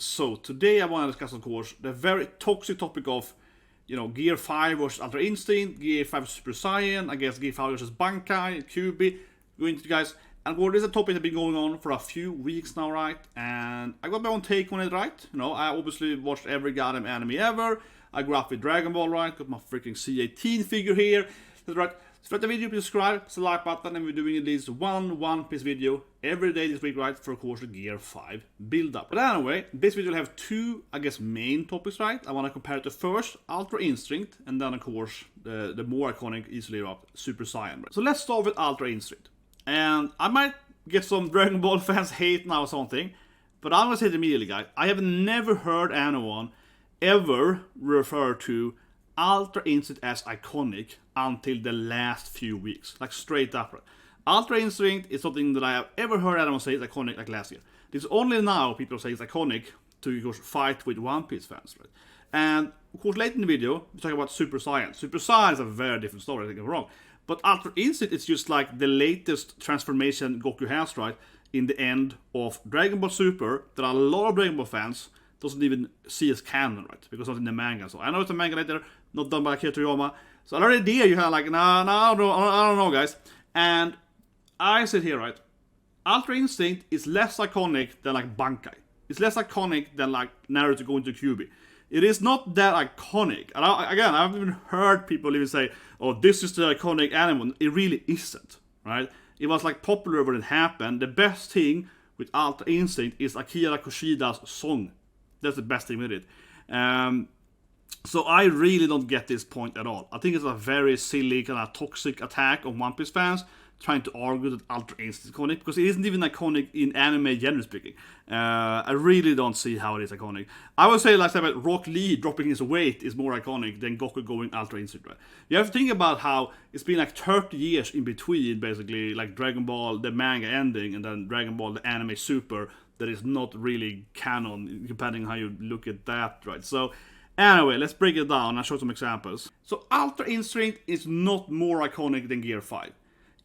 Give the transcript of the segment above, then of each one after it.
So today I want to discuss, of course, the very toxic topic of, Gear 5 versus Ultra Instinct, Gear 5 versus Super Saiyan, I guess Gear 5 versus Bankai, QB, going into guys. And well, this is a topic that's been going on for a few weeks now, right? And I got my own take on it, right? I obviously watched every goddamn anime ever. I grew up with Dragon Ball, right? Got my freaking C18 figure here. That's right. So for the video, please subscribe, hit the like button, and we're doing at least one Piece video every day this week, right? For, of course, the Gear 5 build-up. But anyway, this video will have two, I guess, main topics, right? I want to compare it to first, Ultra Instinct, and then, of course, the more iconic, easily wrapped Super Saiyan. Right? So let's start with Ultra Instinct. And I might get some Dragon Ball fans hate now or something, but I'm going to say it immediately, guys. I have never heard anyone ever refer to Ultra Instinct as iconic until the last few weeks. Like straight up. Right? Ultra Instinct is something that I have ever heard anyone say is iconic like last year. It's only now people say it's iconic to, of course, fight with One Piece fans. Right? And, of course, later in the video, we talk about Super Saiyan. Super Saiyan is a very different story, I think I'm wrong. But Ultra Instinct is just like the latest transformation Goku has, right? In the end of Dragon Ball Super, that a lot of Dragon Ball fans doesn't even see as canon, right? Because it's not in the manga. So I know it's a manga later, not done by Akira Toriyama. So I already idea you kind of like, I don't know, guys. And I sit here, right? Ultra Instinct is less iconic than like Bankai. It's less iconic than like Naruto going to QB. It is not that iconic. And again, I haven't even heard people even say, oh, this is the iconic anime. It really isn't, right? It was like popular when it happened. The best thing with Ultra Instinct is Akira Kushida's song. That's the best thing with it. So I really don't get this point at all. I think it's a very silly kind of toxic attack on One Piece fans trying to argue that Ultra Instinct is iconic, because it isn't even iconic in anime, generally speaking. I really don't see how it is iconic. I would say, like I said, Rock Lee dropping his weight is more iconic than Goku going Ultra Instinct. Right? You have to think about how it's been like 30 years in between, basically, like Dragon Ball, the manga ending, and then Dragon Ball, the anime Super, that is not really canon, depending on how you look at that, right? So, anyway, let's break it down and show some examples. So, Ultra Instinct is not more iconic than Gear 5.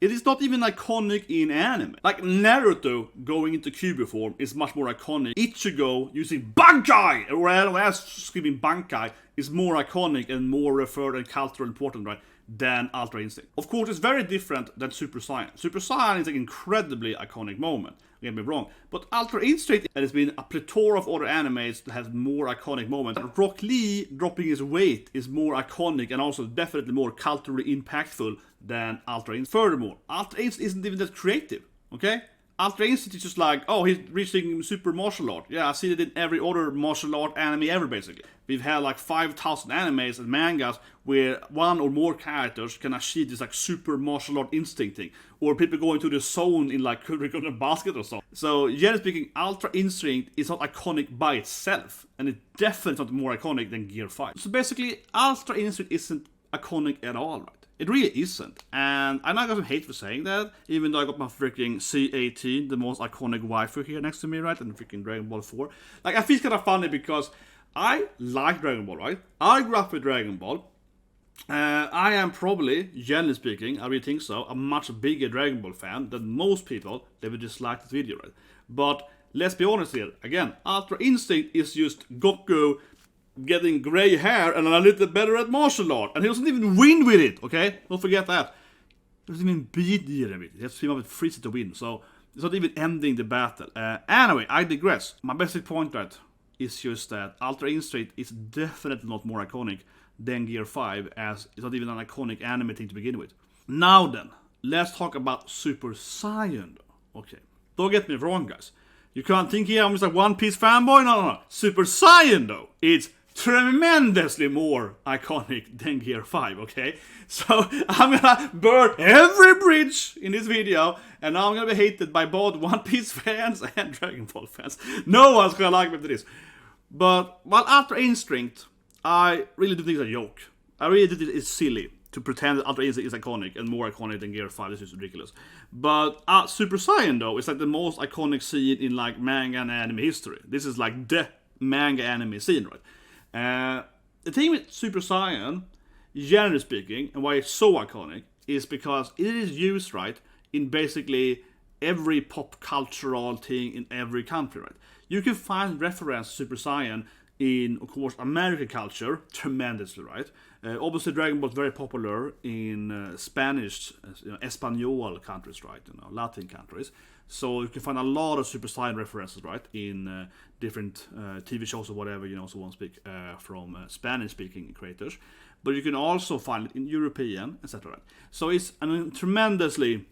It is not even iconic in anime. Like Naruto going into Kyuubi form is much more iconic. Ichigo using Bankai, or else screaming Bankai, is more iconic and more referred and culturally important, right, than Ultra Instinct. Of course, it's very different than Super Saiyan. Super Saiyan is an incredibly iconic moment. Don't get me wrong. But Ultra Instinct has been a plethora of other animes that has more iconic moments. Rock Lee dropping his weight is more iconic and also definitely more culturally impactful than Ultra Instinct. Furthermore, Ultra Instinct isn't even that creative, okay? Ultra Instinct is just like, oh, he's reaching super martial art. Yeah, I see it in every other martial art anime ever, basically. We've had like 5,000 animes and mangas where one or more characters can achieve this like super martial art instinct thing. Or people going to the zone in like Kurikun Basket or so. So, generally speaking, Ultra Instinct is not iconic by itself. And it's definitely not more iconic than Gear 5. So basically, Ultra Instinct isn't iconic at all, right? It really isn't. And I know I got some hate for saying that, even though I got my freaking C18, the most iconic waifu here next to me, right? And freaking Dragon Ball 4. Like, I feel it's kind of funny because I like Dragon Ball, right? I grew up with Dragon Ball. I am probably, generally speaking, I really think so, a much bigger Dragon Ball fan than most people that would dislike this video, right? But let's be honest here. Again, Ultra Instinct is just Goku getting grey hair and a little better at martial art. And he doesn't even win with it, okay? Don't forget that. He doesn't even beat the enemy. He has to team up with Frieza to win. So, it's not even ending the battle. Anyway, I digress. My basic point, right, is just that Ultra Instinct is definitely not more iconic than Gear 5, as it's not even an iconic anime thing to begin with. Now then, let's talk about Super Saiyan, though. Okay, don't get me wrong, guys. You can't think here I'm just a One Piece fanboy. No. Super Saiyan, though, it's tremendously more iconic than Gear 5, okay? So, I'm gonna burn every bridge in this video, and now I'm gonna be hated by both One Piece fans and Dragon Ball fans. No one's gonna like me for this. But, while Ultra Instinct, I really do think it's a joke. I really do think it's silly to pretend that Ultra Instinct is iconic and more iconic than Gear 5. This is ridiculous. But Super Saiyan, though, is like the most iconic scene in like manga and anime history. This is like the manga anime scene, right? The thing with Super Saiyan, generally speaking, and why it's so iconic, is because it is used, right, in basically every pop cultural thing in every country, right? you can find reference to Super Saiyan in, of course, American culture tremendously, right? Obviously, Dragon Ball is very popular in Spanish, Espanol countries, right? Latin countries. So you can find a lot of Super Saiyan references, right, in different TV shows or whatever, so on speak, from Spanish-speaking creators. But you can also find it in European, etc. So it's a tremendously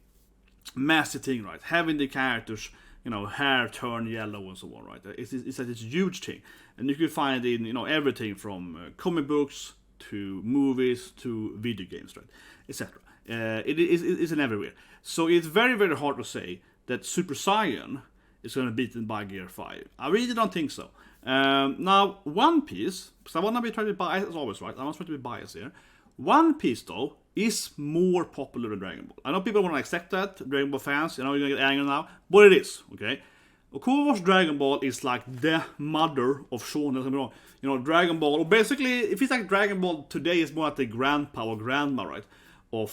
massive thing, right? Having the characters, hair turn yellow and so on, right? It's a huge thing, and you can find it in everything from comic books to movies to video games, right, etc. It's in everywhere. So it's very, very hard to say that Super Saiyan is going to be beaten by Gear 5. I really don't think so. Now, One Piece, because I want to be trying to be biased as always, right? I want to be biased here. One Piece, though, is more popular than Dragon Ball. I know people want to accept that, Dragon Ball fans, you're going to get angry now, but it is, okay? Of course, Dragon Ball is like the mother of shonen. Dragon Ball, or basically, if it's like Dragon Ball today, is more like the grandpa or grandma, right, of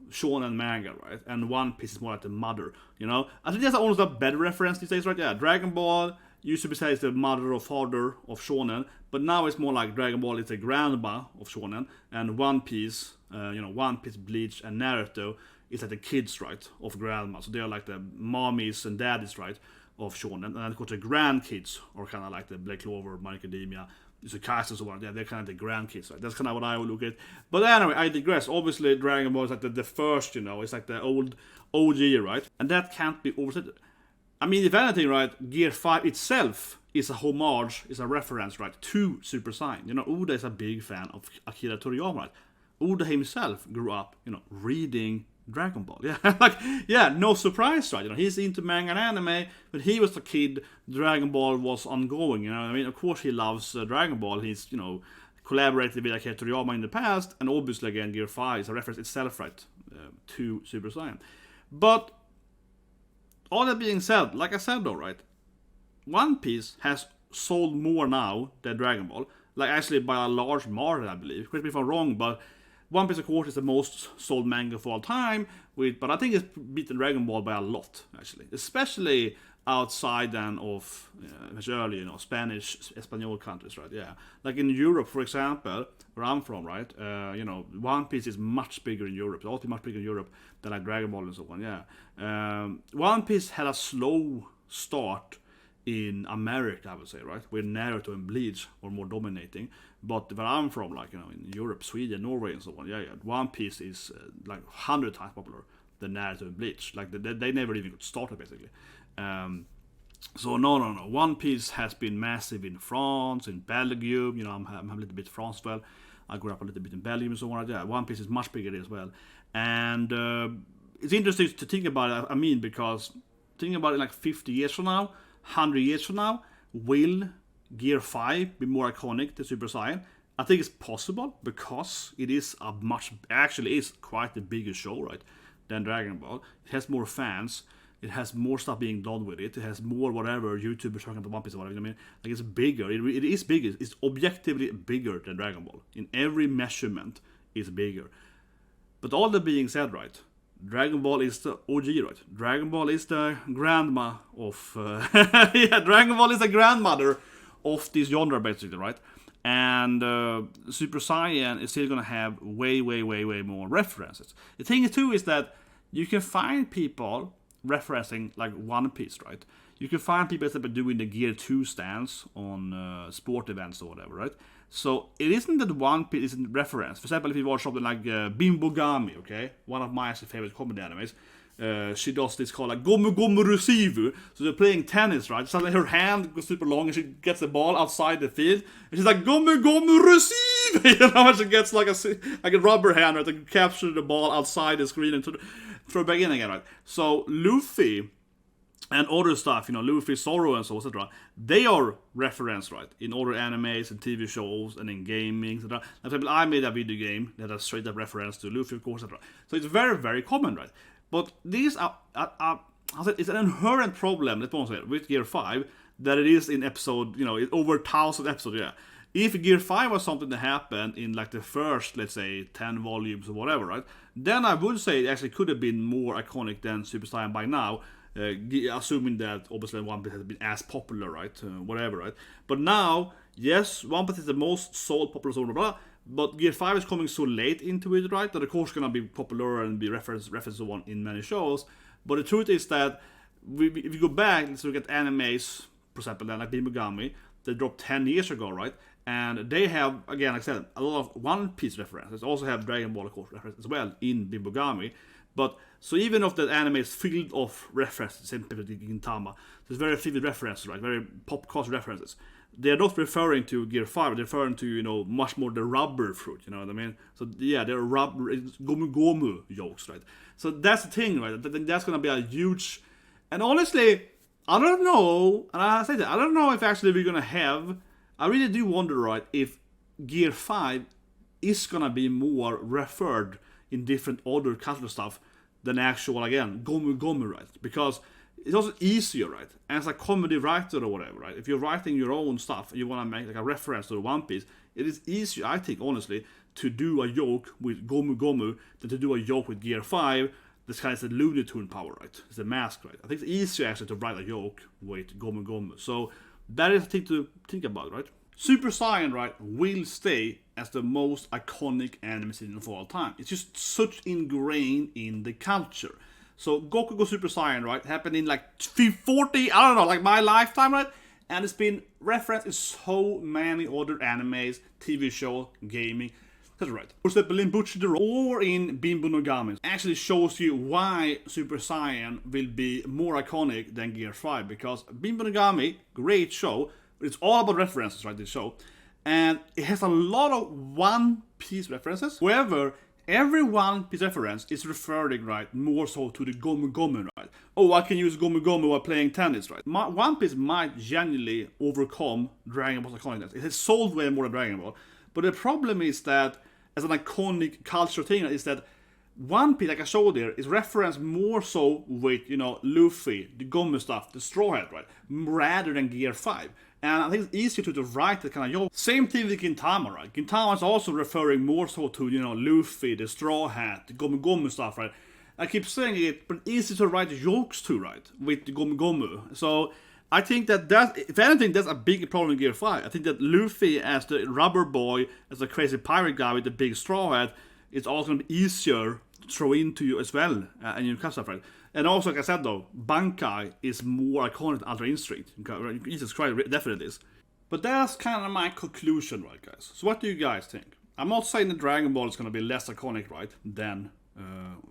shonen manga, right? And One Piece is more like the mother, I think that's almost a better reference these days, right? Yeah, Dragon Ball used to be said is the mother or father of shonen, but now it's more like Dragon Ball is the grandma of shonen, and One Piece, One Piece, Bleach, and Naruto is like the kids, right, of grandma. So they're like the mommies and daddies, right, of shonen, and of course the grandkids are kind of like the Black Clover, My Academia, Tsukasa and so on. Yeah, they're kind of the grandkids, right? That's kind of what I would look at. But anyway, I digress. Obviously, Dragon Ball is like the first, it's like the old OG, right? And that can't be overstated. I mean, if anything, right, Gear 5 itself is a homage, is a reference, right, to Super Saiyan. Oda is a big fan of Akira Toriyama, right? Oda himself grew up, reading Dragon Ball. Yeah, no surprise, right? He's into manga and anime, but he was a kid, Dragon Ball was ongoing, I mean, of course he loves Dragon Ball. He's, collaborated with Akira Toriyama in the past, and obviously, again, Gear 5 is a reference itself, right, to Super Saiyan. But all that being said, like I said though, right, One Piece has sold more now than Dragon Ball, like actually by a large margin, I believe. Correct me if I'm wrong, but One Piece, of course, is the most sold manga of all time, but I think it's beaten Dragon Ball by a lot, actually. Especially outside then of, much earlier, Spanish, Espanol countries, right? Yeah. Like in Europe, for example, where I'm from, right? One Piece is much bigger in Europe. It's also much bigger in Europe than like Dragon Ball and so on, yeah. One Piece had a slow start in America, I would say, right? Where Naruto and Bleach were more dominating. But where I'm from, like, in Europe, Sweden, Norway, and so on, yeah, One Piece is like 100 times popular than Naruto and Bleach. Like, they never even got started, basically. So, no. One Piece has been massive in France, in Belgium. I'm a little bit France as well. I grew up a little bit in Belgium and so on. Yeah, One Piece is much bigger as well. And it's interesting to think about it, I mean, because thinking about it like 50 years from now, 100 years from now, will Gear 5 be more iconic than Super Saiyan? I think it's possible, because it is is quite a bigger show, right, than Dragon Ball. It has more fans, it has more stuff being done with it, it has more whatever, YouTubers talking about One Piece or whatever, I mean, like it's bigger, it is bigger, it's objectively bigger than Dragon Ball. In every measurement, it's bigger. But all that being said, right, Dragon Ball is the OG, right? Dragon Ball is the grandma of... Dragon Ball is the grandmother of this genre, basically, right? And Super Saiyan is still going to have way more references. The thing, too, is that you can find people referencing, like, One Piece, right? You can find people that are doing the Gear 2 stance on sport events or whatever, right? So it isn't that One Piece isn't reference. For example, if you watch something like Bimbogami, okay, one of my favorite comedy animes, she does this called like Gomu Gomu Rusivu. So they're playing tennis, right? Suddenly her hand goes super long and she gets the ball outside the field, and she's like Gomu Gomu Rusivu, and she gets like a rubber hand, right, to capture the ball outside the screen and throw it back in again, right? So Luffy and other stuff, Luffy, Zoro, and so etc. They are referenced, right, in other animes and TV shows and in gaming, etc. For example, I made a video game that has straight up reference to Luffy, of course, etc. So it's very, very common, right? But these are it's an inherent problem, let's say, with Gear 5 that it is in episode, over 1,000 episodes, yeah. If Gear 5 was something that happened in like the first, let's say, 10 volumes or whatever, right, then I would say it actually could have been more iconic than Super Saiyan by now. assuming that obviously One Piece has been as popular, right? Whatever, right? But now, yes, One Piece is the most sold popular zone, blah, blah, but Gear 5 is coming so late into it, right? That of course gonna be popular and be referenced so on in many shows. But the truth is that if you go back, let's look at animes, for example, like Bin Mogami, they dropped 10 years ago, right? And they have, again, like I said, a lot of One Piece references. They also have Dragon Ball, of course, references as well in Bin Mogami. But so even if that anime is filled of references, same people like Gintama, there's very vivid references, right? Very pop culture references. They're not referring to Gear 5, they're referring to, much more the rubber fruit, you know what I mean? So yeah, they're rubber, gomu gomu jokes, right? So that's the thing, right? That's gonna be a huge, and honestly, I don't know, and I say that, I don't know if actually we're gonna have, I really do wonder, right, if Gear 5 is gonna be more referred in different other cultural stuff than actual, again, gomu gomu, right? Because it's also easier, right? As a comedy writer or whatever, right? If you're writing your own stuff, you want to make like a reference to One Piece, it is easier, I think, honestly, to do a joke with Gomu Gomu than to do a joke with Gear 5. This kind of the Looney Tune power, right? It's a mask, right? I think it's easier actually to write a joke with Gomu Gomu. So that is a thing to think about, right? Super Saiyan, right, will stay as the most iconic anime scene of all time. It's just such ingrained in the culture. So Goku Go Super Saiyan, right, happened in like 40, I don't know, like my lifetime, right? And it's been referenced in so many other animes, TV shows, gaming. That's right. For example, in Butcher the or in Bimbo no Gamin actually shows you why Super Saiyan will be more iconic than Gear 5. Because Bimbo no Gami, great show, but it's all about references, right, this show. And it has a lot of One Piece references. However, every One Piece reference is referring, right, more so to the Gomu Gomu, right? Oh, I can use Gomu Gomu while playing tennis, right? One Piece might genuinely overcome Dragon Ball's iconicness. It has sold way more than Dragon Ball. But the problem is that, as an iconic cultural thing, is that One Piece, like I showed there, is referenced more so with, Luffy, the Gomu stuff, the Straw Hat, right? Rather than Gear 5. And I think it's easier to write that kind of joke. Same thing with Gintama, right? Gintama is also referring more so to, Luffy, the Straw Hat, the Gomu Gomu stuff, right? I keep saying it, but easy to write jokes to, right? With the Gomu Gomu. So I think that, if anything, that's a big problem in Gear 5. I think that Luffy as the rubber boy, as a crazy pirate guy with the big straw hat, it's also going to be easier to throw into you as well, and your custom, right? And also, like I said though, Bankai is more iconic than Ultra Instinct. Jesus Christ, definitely is. But that's kind of my conclusion, right, guys? So what do you guys think? I'm not saying that Dragon Ball is going to be less iconic, right, than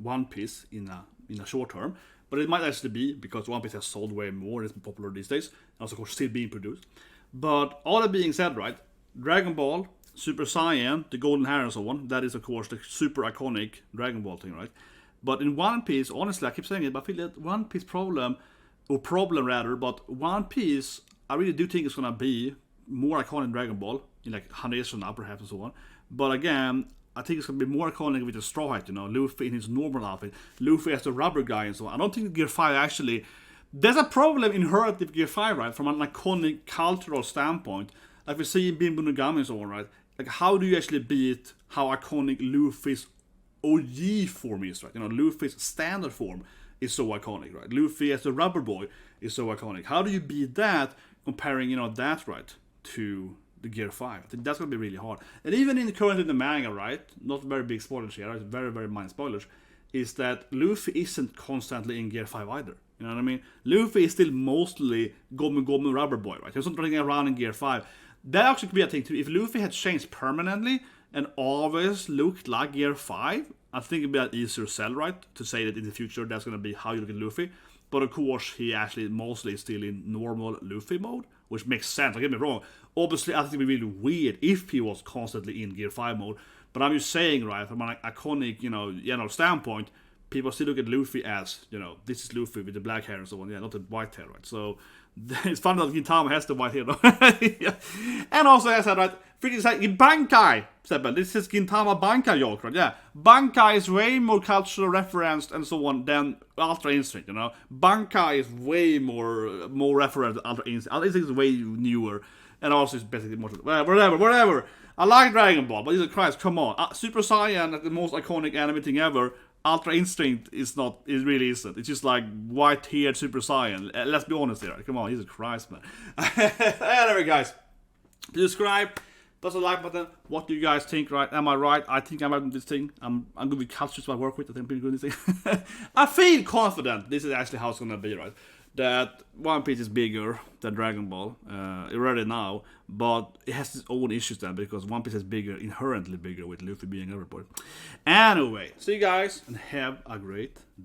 One Piece in a short term. But it might actually be, because One Piece has sold way more, it's popular these days, and also of course still being produced. But all that being said, right, Dragon Ball, Super Saiyan, the Golden Hair and so on, that is of course the super iconic Dragon Ball thing, right? But in One Piece, honestly, I keep saying it, but I feel that One Piece but One Piece, I really do think it's gonna be more iconic than Dragon Ball, in like 100 years from now, perhaps, and so on. But again, I think it's going to be more iconic with the straw hat, Luffy in his normal outfit, Luffy as the rubber guy and so on. I don't think Gear 5 actually, there's a problem inherent with Gear 5, right, from an iconic cultural standpoint, like we see in Bimbo no Gami and so on, right? Like, how do you actually beat how iconic Luffy's OG form is, right? Luffy's standard form is so iconic, right? Luffy as the rubber boy is so iconic. How do you beat that, comparing, that, right, to the Gear 5. I think that's going to be really hard. And even currently in the manga, right, not very big spoilers here, right, very, very minor spoilers, is that Luffy isn't constantly in Gear 5 either. You know what I mean? Luffy is still mostly Gomu Gomu Rubber Boy, right? He's not running around in Gear 5. That actually could be a thing too. If Luffy had changed permanently and always looked like Gear 5, I think it'd be an easier sell, right, to say that in the future that's going to be how you look at Luffy. But of course, he actually mostly is still in normal Luffy mode, which makes sense, don't get me wrong. Obviously, I think it would be really weird if he was constantly in Gear 5 mode. But I'm just saying, right, from an iconic, standpoint, people still look at Luffy as, this is Luffy with the black hair and so on, not the white hair, right? So, it's funny that Gintama has the white hair, though. Yeah. And also, as I said, right, freaking say, in Bankai, this is Gintama Bankai joke, right? Yeah, Bankai is way more cultural referenced and so on than Ultra Instinct, Bankai is way more referenced than Ultra Instinct. Ultra Instinct is way newer, and also it's basically more, whatever. I like Dragon Ball, but Jesus Christ, come on. Super Saiyan, the most iconic anime thing ever, Ultra Instinct is not. It really isn't. It's just like white-haired Super Saiyan. Let's be honest here. Come on, Jesus Christ, man. Anyway, guys, subscribe. Press the like button. What do you guys think? Right? Am I right? I think I'm right in this thing. I'm good with cultures I work with. I think I'm pretty good in this thing. I feel confident. This is actually how it's gonna be, right? That One Piece is bigger than Dragon Ball already now, but it has its own issues then because One Piece is bigger, inherently bigger, with Luffy being everybody. Anyway, see you guys and have a great day.